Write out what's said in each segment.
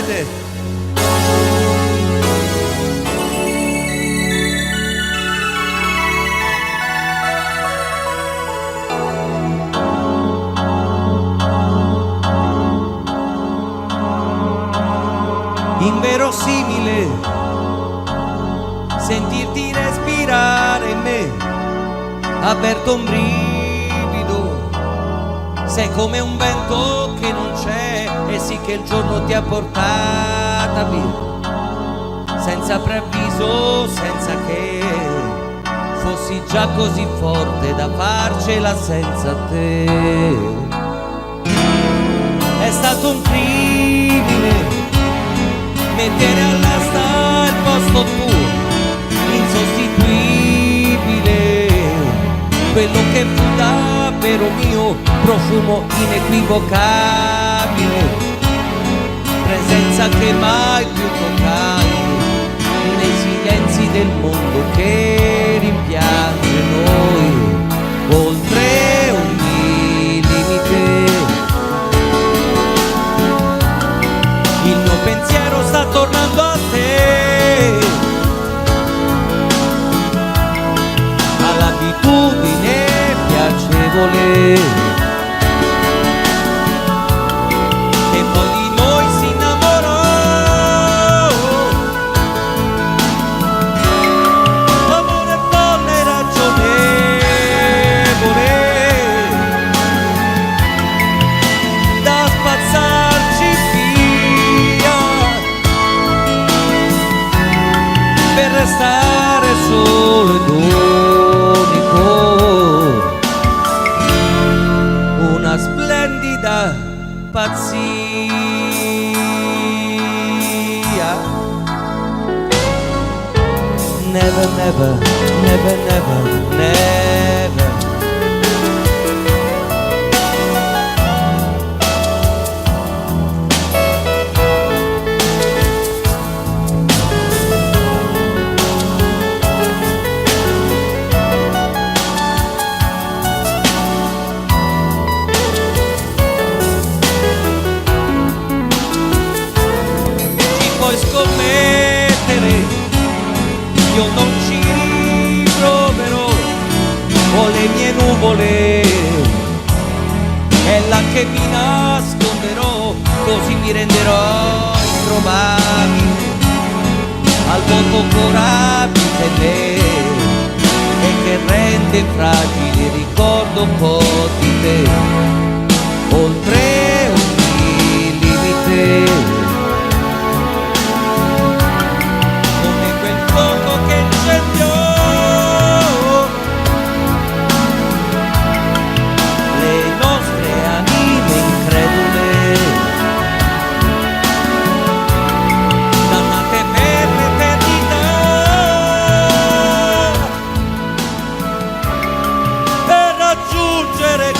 succede? Inverosimile sentirti respirare in me, avverto un brivido, sei come un vento che non c'è e sì che il giorno ti ha portata via, senza preavviso, senza che fossi già così forte da farcela senza te. È stato un crimine mettere all'asta il posto tuo, insostituibile, quello che fu davvero mio, profumo inequivocabile, presenza che mai più toccai, nei silenzi del mondo che rimpiange noi, oltre ogni limite. Il mio pensiero sta tornando a te, all'abitudine piacevole che poi di noi si innamorò. L'amore folle e ragionevole da spazzarci via per restare solo ed unico, una splendida pazzia. Never, never, never, never, never. Puoi scommettere, io non ci riproverò, ho le mie nuvole, è là che mi nasconderò, così mi renderò introvabile, al volto corabile e che rende fragile il ricordo un po' di te, oltre ogni limite.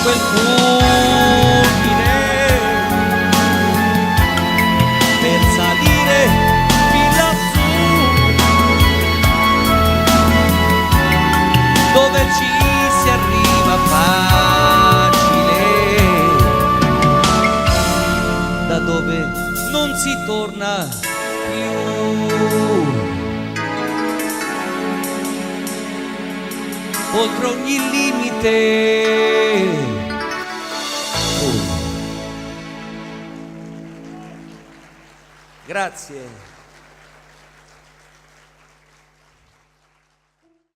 Quel fulmine per salire fin lassù dove ci si arriva facile, da dove non si torna più. Oltre ogni limite. Grazie.